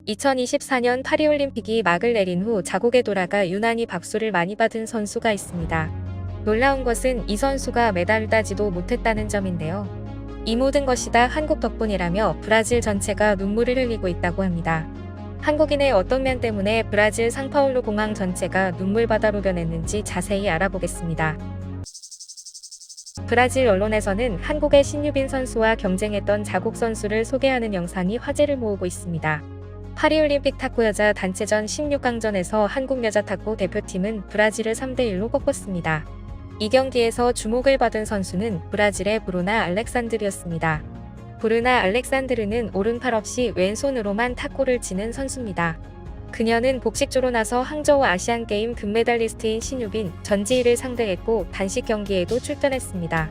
2024년 파리올림픽이 막을 내린 후 자국에 돌아가 유난히 박수를 많이 받은 선수가 있습니다. 놀라운 것은 이 선수가 메달을 따지도 못했다는 점인데요. 이 모든 것이 다 한국 덕분이라며 브라질 전체가 눈물을 흘리고 있다고 합니다. 한국인의 어떤 면 때문에 브라질 상파울루 공항 전체가 눈물바다로 변했는지 자세히 알아보겠습니다. 브라질 언론에서는 한국의 신유빈 선수와 경쟁했던 자국 선수를 소개하는 영상이 화제를 모으고 있습니다. 파리올림픽 탁구 여자 단체전 16강전에서 한국 여자 탁구 대표팀은 브라질을 3대1로 꺾었습니다. 이 경기에서 주목을 받은 선수는 브라질의 브루나 알렉산드르였습니다. 브루나 알렉산드르는 오른팔 없이 왼손으로만 탁구를 치는 선수입니다. 그녀는 복식조로 나서 항저우 아시안게임 금메달리스트인 신유빈, 전지희를 상대했고 단식 경기에도 출전했습니다.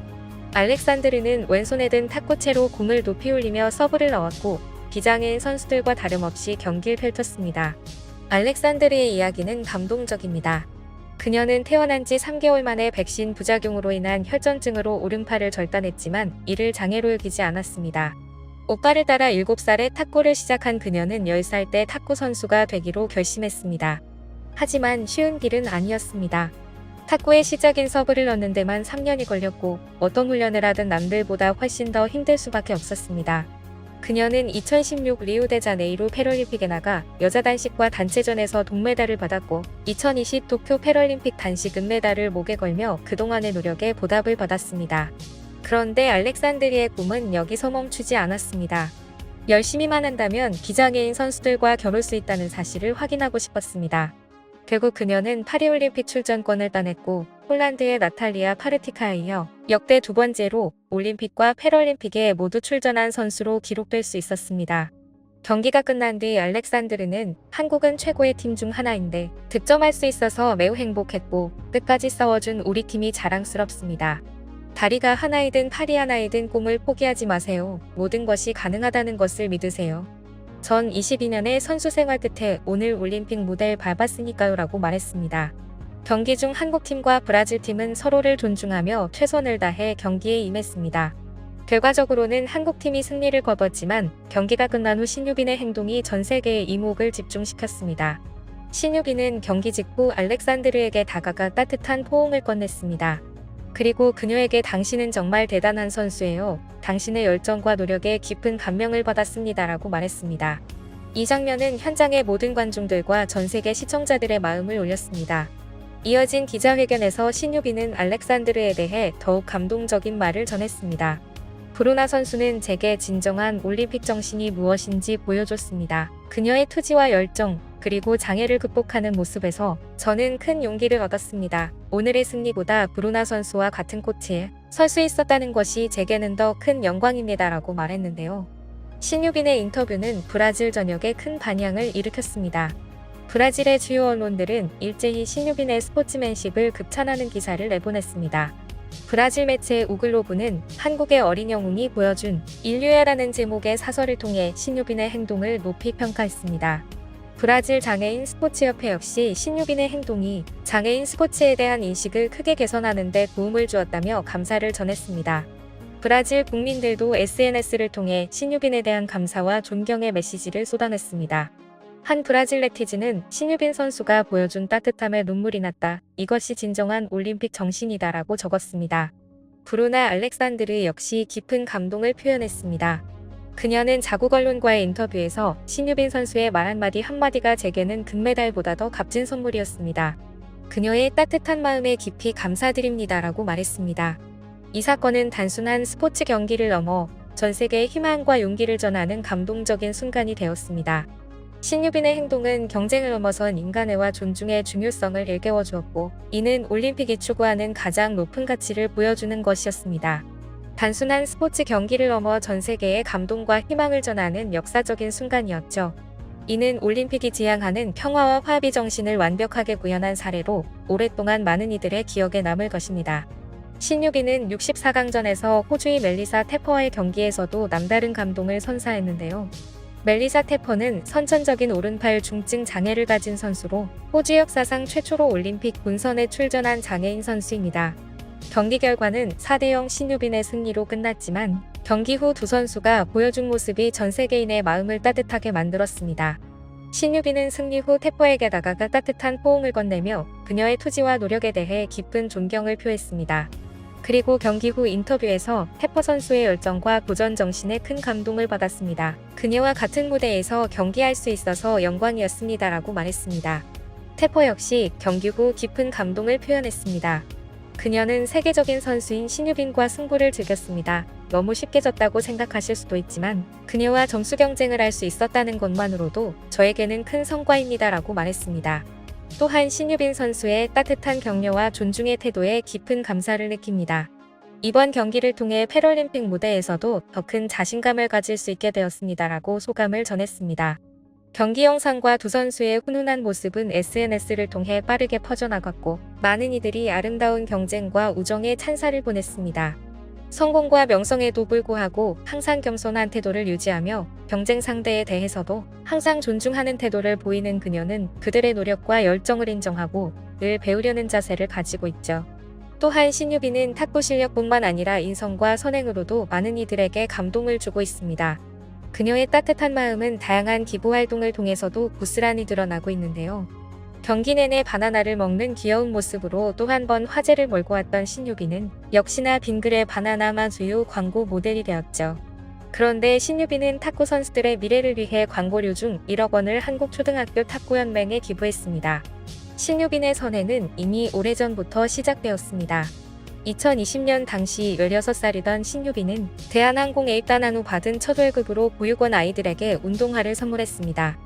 알렉산드르는 왼손에 든 탁구채로 공을 높이 올리며 서브를 넣었고 비장애인 선수들과 다름없이 경기를 펼쳤습니다. 알렉산드르의 이야기는 감동적입니다. 그녀는 태어난 지 3개월 만에 백신 부작용으로 인한 혈전증으로 오른팔을 절단했지만 이를 장애로 여기지 않았습니다. 오빠를 따라 7살에 탁구를 시작한 그녀는 10살 때 탁구 선수가 되기로 결심했습니다. 하지만 쉬운 길은 아니었습니다. 탁구의 시작인 서브를 넣는 데만 3년이 걸렸고 어떤 훈련을 하든 남들보다 훨씬 더 힘들 수밖에 없었습니다. 그녀는 2016 리우데자네이루 패럴림픽에 나가 여자 단식과 단체전에서 동메달을 받았고 2020 도쿄 패럴림픽 단식 은메달을 목에 걸며 그동안의 노력에 보답을 받았습니다. 그런데 알렉산드리의 꿈은 여기서 멈추지 않았습니다. 열심히만 한다면 비장애인 선수들과 겨룰 수 있다는 사실을 확인하고 싶었습니다. 결국 그녀는 파리올림픽 출전권을 따냈고 폴란드의 나탈리아 파르티카에 이어 역대 두 번째로 올림픽과 패럴림픽에 모두 출전한 선수로 기록될 수 있었습니다. 경기가 끝난 뒤 알렉산드르는 한국은 최고의 팀 중 하나인데 득점할 수 있어서 매우 행복했고 끝까지 싸워준 우리 팀이 자랑스럽습니다. 다리가 하나이든 팔이 하나이든 꿈을 포기하지 마세요. 모든 것이 가능하다는 것을 믿으세요. 전 22년의 선수 생활 끝에 오늘 올림픽 무대를 밟았으니까요 라고 말했습니다. 경기 중 한국팀과 브라질팀은 서로를 존중하며 최선을 다해 경기에 임했습니다. 결과적으로는 한국팀이 승리를 거뒀지만 경기가 끝난 후 신유빈의 행동이 전 세계의 이목을 집중시켰습니다. 신유빈은 경기 직후 알렉산드르에게 다가가 따뜻한 포옹을 건넸습니다. 그리고 그녀에게 당신은 정말 대단한 선수예요. 당신의 열정과 노력에 깊은 감명을 받았습니다. 라고 말했습니다. 이 장면은 현장의 모든 관중들과 전 세계 시청자들의 마음을 울렸습니다. 이어진 기자회견에서 신유빈은 알렉산드르에 대해 더욱 감동적인 말을 전했습니다. 브루나 선수는 제게 진정한 올림픽 정신이 무엇인지 보여줬습니다. 그녀의 투지와 열정, 그리고 장애를 극복하는 모습에서 저는 큰 용기를 얻었습니다. 오늘의 승리보다 브루나 선수와 같은 코트에 설 수 있었다는 것이 제게는 더 큰 영광입니다. 라고 말했는데요. 신유빈의 인터뷰는 브라질 전역에 큰 반향을 일으켰습니다. 브라질의 주요 언론들은 일제히 신유빈의 스포츠맨십을 극찬하는 기사를 내보냈습니다. 브라질 매체 우글로브는 한국의 어린 영웅이 보여준 인류애라는 제목의 사설을 통해 신유빈의 행동을 높이 평가했습니다. 브라질 장애인 스포츠협회 역시 신유빈의 행동이 장애인 스포츠에 대한 인식을 크게 개선하는 데 도움을 주었다며 감사를 전했습니다. 브라질 국민들도 SNS를 통해 신유빈에 대한 감사와 존경의 메시지를 쏟아냈습니다. 한 브라질 네티즌은 신유빈 선수가 보여준 따뜻함에 눈물이 났다. 이것이 진정한 올림픽 정신이다 라고 적었습니다. 브루나 알렉산드르 역시 깊은 감동을 표현했습니다. 그녀는 자국 언론과의 인터뷰에서 신유빈 선수의 말 한마디가 제게는 금메달보다 더 값진 선물이었습니다. 그녀의 따뜻한 마음에 깊이 감사드립니다. 라고 말했습니다. 이 사건은 단순한 스포츠 경기를 넘어 전 세계에 희망과 용기를 전하는 감동적인 순간이 되었습니다. 신유빈의 행동은 경쟁을 넘어선 인간애와 존중의 중요성을 일깨워 주었고 이는 올림픽이 추구하는 가장 높은 가치를 보여주는 것이었습니다. 단순한 스포츠 경기를 넘어 전 세계에 감동과 희망을 전하는 역사적인 순간이었죠. 이는 올림픽이 지향하는 평화와 화합의 정신을 완벽하게 구현한 사례로 오랫동안 많은 이들의 기억에 남을 것입니다. 신유빈은 64강전에서 호주의 멜리사 테퍼와의 경기에서도 남다른 감동을 선사했는데요. 멜리사 테퍼는 선천적인 오른팔 중증 장애를 가진 선수로 호주 역사상 최초로 올림픽 본선에 출전한 장애인 선수입니다. 경기 결과는 4대0 신유빈의 승리로 끝났지만 경기 후 두 선수가 보여준 모습이 전 세계인의 마음을 따뜻하게 만들었습니다. 신유빈은 승리 후 태포에게 다가가 따뜻한 포옹을 건네며 그녀의 투지와 노력에 대해 깊은 존경을 표했습니다. 그리고 경기 후 인터뷰에서 태포 선수의 열정과 도전 정신에 큰 감동을 받았습니다. 그녀와 같은 무대에서 경기할 수 있어서 영광이었습니다라고 말했습니다. 태포 역시 경기 후 깊은 감동을 표현했습니다. 그녀는 세계적인 선수인 신유빈과 승부를 즐겼습니다. 너무 쉽게 졌다고 생각하실 수도 있지만 그녀와 점수 경쟁을 할 수 있었다는 것만으로도 저에게는 큰 성과입니다라고 말했습니다. 또한 신유빈 선수의 따뜻한 격려와 존중의 태도에 깊은 감사를 느낍니다. 이번 경기를 통해 패럴림픽 무대에서도 더 큰 자신감을 가질 수 있게 되었습니다라고 소감을 전했습니다. 경기 영상과 두 선수의 훈훈한 모습은 SNS를 통해 빠르게 퍼져나갔고 많은 이들이 아름다운 경쟁과 우정의 찬사를 보냈습니다. 성공과 명성에도 불구하고 항상 겸손한 태도를 유지하며 경쟁 상대에 대해서도 항상 존중하는 태도를 보이는 그녀는 그들의 노력과 열정을 인정하고 늘 배우려는 자세를 가지고 있죠. 또한 신유빈은 탁구 실력뿐만 아니라 인성과 선행으로도 많은 이들에게 감동을 주고 있습니다. 그녀의 따뜻한 마음은 다양한 기부 활동을 통해서도 고스란히 드러나고 있는데요. 경기 내내 바나나를 먹는 귀여운 모습으로 또 한 번 화제를 몰고 왔던 신유빈은 역시나 빙그레 바나나 맛우유 광고 모델이 되었죠. 그런데 신유빈은 탁구 선수들의 미래를 위해 광고료 중 1억 원을 한국초등학교 탁구연맹에 기부했습니다. 신유빈의 선행은 이미 오래전부터 시작되었습니다. 2020년 당시 16살이던 신유빈은 대한항공에 입단한 후 받은 첫 월급으로 보육원 아이들에게 운동화를 선물했습니다.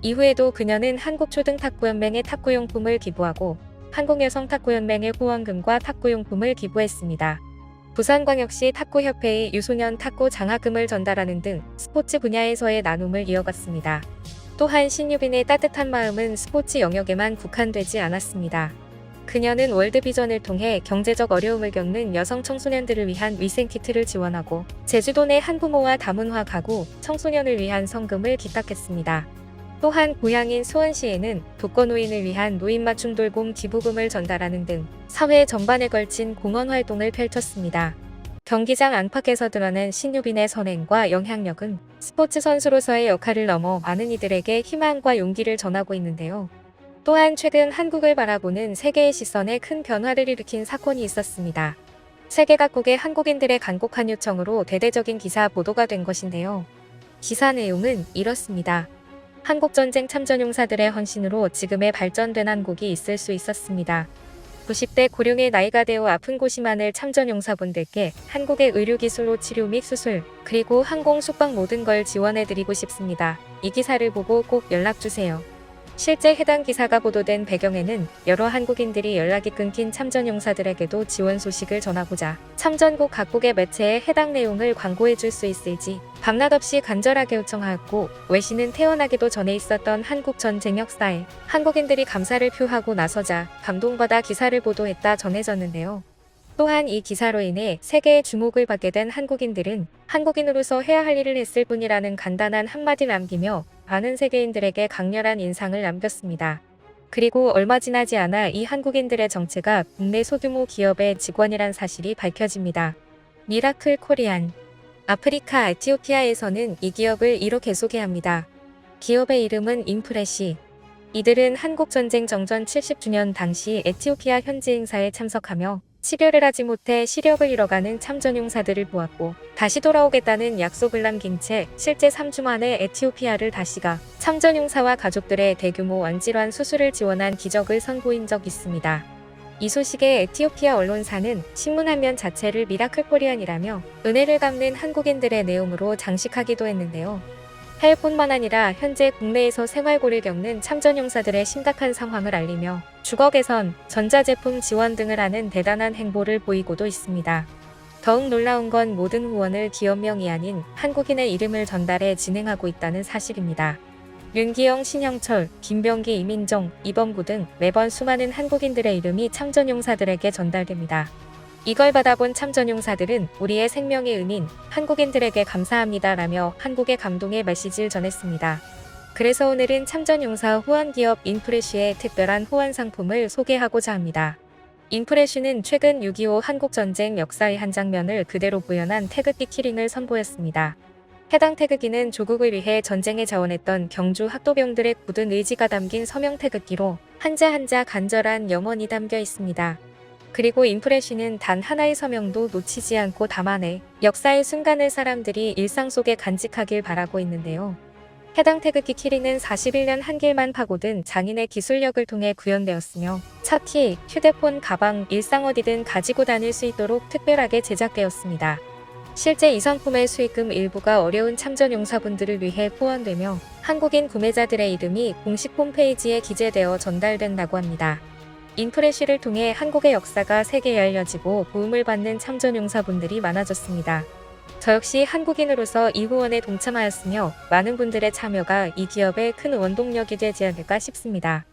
이후에도 그녀는 한국초등탁구연맹에 탁구용품을 기부하고 한국여성탁구연맹에 후원금과 탁구용품을 기부했습니다. 부산광역시 탁구협회의 유소년 탁구 장학금을 전달하는 등 스포츠 분야에서의 나눔을 이어갔습니다. 또한 신유빈의 따뜻한 마음은 스포츠 영역에만 국한되지 않았습니다. 그녀는 월드비전을 통해 경제적 어려움을 겪는 여성 청소년들을 위한 위생키트를 지원하고 제주도 내 한부모와 다문화 가구 청소년을 위한 성금을 기탁했습니다. 또한 고향인 수원시에는 독거노인을 위한 노인맞춤 돌봄 기부금을 전달하는 등 사회 전반에 걸친 공헌 활동을 펼쳤습니다. 경기장 안팎에서 드러낸 신유빈의 선행과 영향력은 스포츠 선수로서의 역할을 넘어 많은 이들에게 희망과 용기를 전하고 있는데요. 또한 최근 한국을 바라보는 세계의 시선에 큰 변화를 일으킨 사건이 있었습니다. 세계 각국의 한국인들의 간곡한 요청으로 대대적인 기사 보도가 된 것인데요. 기사 내용은 이렇습니다. 한국전쟁 참전용사들의 헌신으로 지금의 발전된 한국이 있을 수 있었습니다. 90대 고령의 나이가 되어 아픈 곳이 많을 참전용사분들께 한국의 의료기술로 치료 및 수술, 그리고 항공 숙박 모든 걸 지원해드리고 싶습니다. 이 기사를 보고 꼭 연락주세요. 실제 해당 기사가 보도된 배경에는 여러 한국인들이 연락이 끊긴 참전용사들에게도 지원 소식을 전하고자 참전국 각국의 매체에 해당 내용을 광고해 줄 수 있을지 밤낮 없이 간절하게 요청하였고, 외신은 태어나기도 전에 있었던 한국 전쟁 역사에 한국인들이 감사를 표하고 나서자 감동받아 기사를 보도했다 전해졌는데요. 또한 이 기사로 인해 세계의 주목을 받게 된 한국인들은 한국인으로서 해야 할 일을 했을 뿐이라는 간단한 한마디를 남기며 많은 세계인들에게 강렬한 인상을 남겼습니다. 그리고 얼마 지나지 않아 이 한국인들의 정체가 국내 소규모 기업의 직원이란 사실이 밝혀집니다. 미라클 코리안. 아프리카 에티오피아에서는 이 기업을 이렇게 소개합니다. 기업의 이름은 인프레시. 이들은 한국전쟁 정전 70주년 당시 에티오피아 현지 행사에 참석하며 치료를 하지 못해 시력을 잃어가는 참전용사들을 보았고 다시 돌아오겠다는 약속을 남긴 채 실제 3주 만에 에티오피아를 다시 가 참전용사와 가족들의 대규모 완질환 수술을 지원한 기적을 선보인 적 있습니다. 이 소식에 에티오피아 언론사는 신문 한 면 자체를 미라클 코리안이라며 은혜를 갚는 한국인들의 내용으로 장식하기도 했는데요. 해외뿐만 아니라 현재 국내에서 생활고를 겪는 참전용사들의 심각한 상황을 알리며 주거 개선, 전자제품 지원 등을 하는 대단한 행보를 보이고도 있습니다. 더욱 놀라운 건 모든 후원을 기업명이 아닌 한국인의 이름을 전달해 진행하고 있다는 사실입니다. 윤기영, 신형철, 김병기, 이민정, 이범구 등 매번 수많은 한국인들의 이름이 참전용사들에게 전달됩니다. 이걸 받아본 참전용사들은 우리의 생명의 은인 한국인들에게 감사합니다라며 한국의 감동의 메시지를 전했습니다. 그래서 오늘은 참전용사 후원기업 인프레쉬의 특별한 후원 상품을 소개하고자 합니다. 인프레쉬는 최근 6.25 한국전쟁 역사의 한 장면을 그대로 구현한 태극기 키링을 선보였습니다. 해당 태극기는 조국을 위해 전쟁에 자원했던 경주 학도병들의 굳은 의지가 담긴 서명 태극기로 한자 한자 간절한 영혼이 담겨 있습니다. 그리고 인프레시는 단 하나의 서명도 놓치지 않고 담아내 역사의 순간을 사람들이 일상 속에 간직하길 바라고 있는데요. 해당 태극기 키링은 41년 한길만 파고든 장인의 기술력을 통해 구현되었으며 차 키, 휴대폰, 가방, 일상 어디든 가지고 다닐 수 있도록 특별하게 제작되었습니다. 실제 이 상품의 수익금 일부가 어려운 참전용사분들을 위해 후원되며 한국인 구매자들의 이름이 공식 홈페이지에 기재되어 전달된다고 합니다. 인프레쉬를 통해 한국의 역사가 세계에 알려지고 도움을 받는 참전용사분들이 많아졌습니다. 저 역시 한국인으로서 이 후원에 동참하였으며 많은 분들의 참여가 이 기업의 큰 원동력이 되지 않을까 싶습니다.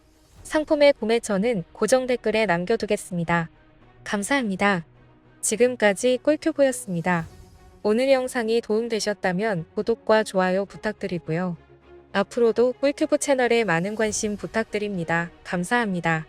상품의 구매처는 고정 댓글에 남겨두겠습니다. 감사합니다. 지금까지 꿀튜브였습니다. 오늘 영상이 도움되셨다면 구독과 좋아요 부탁드리고요. 앞으로도 꿀튜브 채널에 많은 관심 부탁드립니다. 감사합니다.